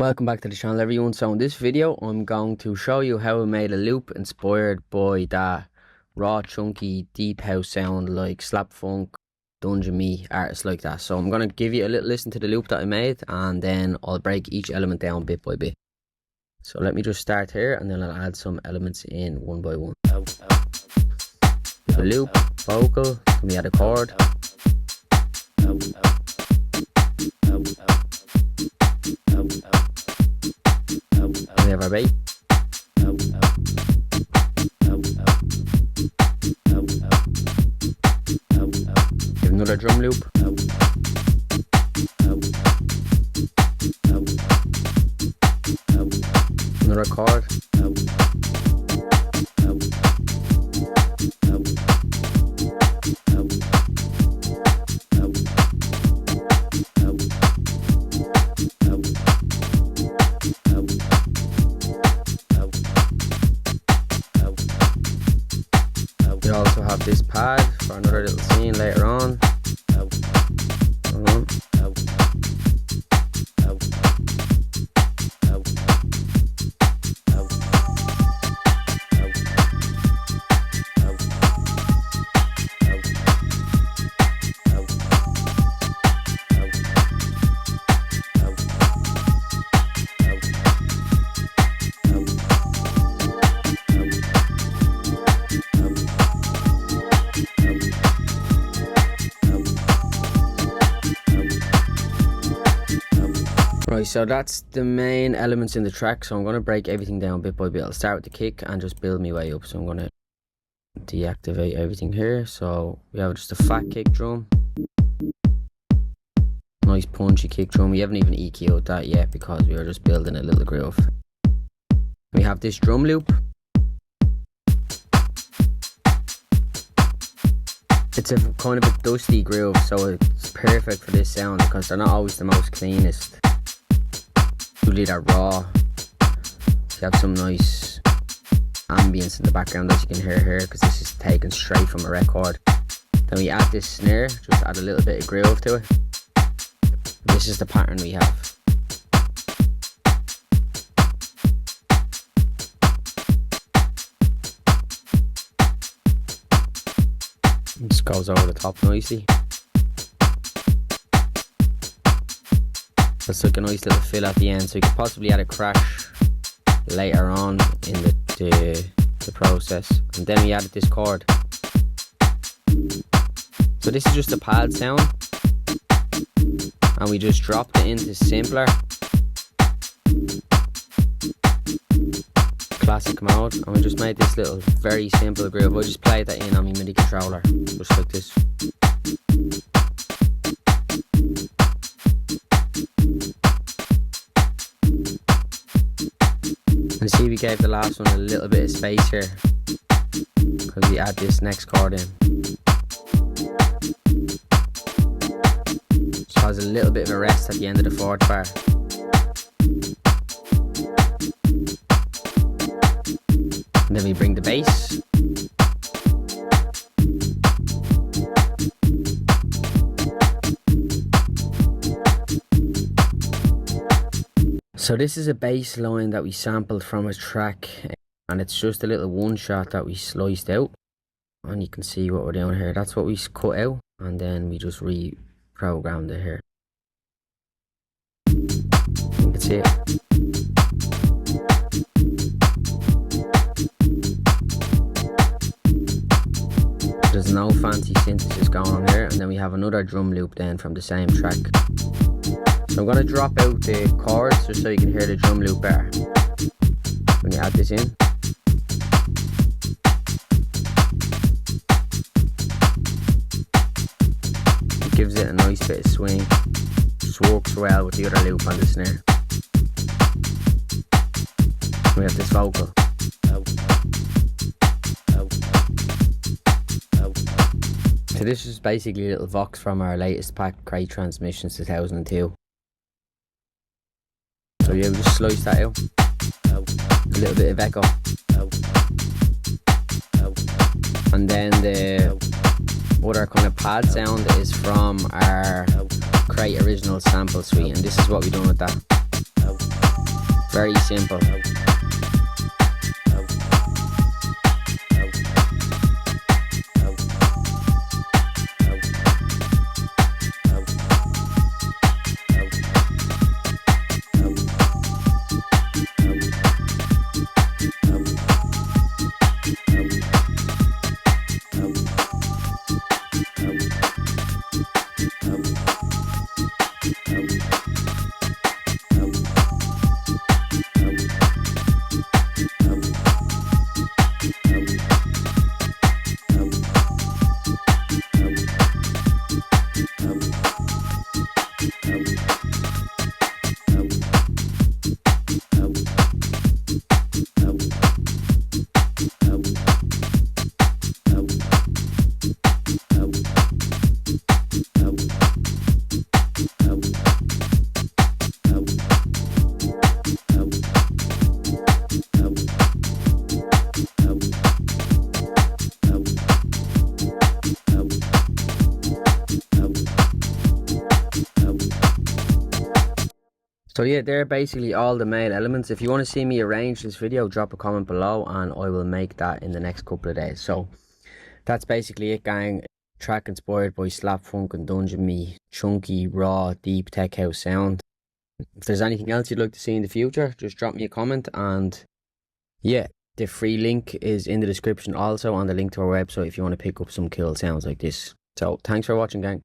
Welcome back to the channel, everyone. So in this video I'm going to show you how I made a loop inspired by that raw chunky deep house sound like Slapfunk, Dungeon Me, artists like that. So I'm going to give you a little listen to the loop that I made, and then I'll break each element down bit by bit. So let me just start here, and then I'll add some elements in one by one. The loop, vocal, then we add a chord. We have our bass. We have another drum loop. Another chord. We also have this pad for another little scene later on. Right, so that's the main elements in the track, so I'm going to break everything down bit by bit. I'll start with the kick and just build my way up. So I'm going to deactivate everything here. So we have just a fat kick drum, nice punchy kick drum. We haven't even EQ'd that yet because we were just building a little groove. We have this drum loop. It's a kind of a dusty groove, so it's perfect for this sound because they're not always the most cleanest. Usually they're raw. You have some nice ambience in the background that you can hear here because this is taken straight from a record. Then we add this snare, just add a little bit of groove to it. This is the pattern we have. This goes over the top nicely. That's like a nice little fill at the end, so you could possibly add a crash later on in the process. And then we added this chord. So this is just a pad sound, and we just dropped it into simpler classic mode, and we just made this little very simple groove. I just played that in on my MIDI controller, just like this. And see, we gave the last one a little bit of space here because we add this next chord in. Just has a little bit of a rest at the end of the fourth bar. And then we bring the bass. So this is a bass line that we sampled from a track, and it's just a little one shot that we sliced out, and you can see what we're doing here. That's what we cut out, and then we just reprogrammed it here. You can see it. There's no fancy synthesis going on here, and then we have another drum loop then from the same track. So I'm going to drop out the chords just so you can hear the drum loop better when you add this in. It gives it a nice bit of swing. Just works well with the other loop on the snare. We have this vocal. So this is basically a little vox from our latest pack, Crate Transmissions 2002. So yeah, we just slice that out. A little bit of echo. And then the other kind of pad sound is from our Crate Original sample suite, and this is what we done with that. Very simple. So yeah, they're basically all the main elements. If you want to see me arrange this video, drop a comment below and I will make that in the next couple of days. So that's basically it, gang. Track inspired by Slapfunk and Dungeon Me. Chunky, raw, deep tech house sound. If there's anything else you'd like to see in the future, just drop me a comment. And yeah, the free link is in the description also, and the link to our website if you want to pick up some cool sounds like this. So thanks for watching, gang.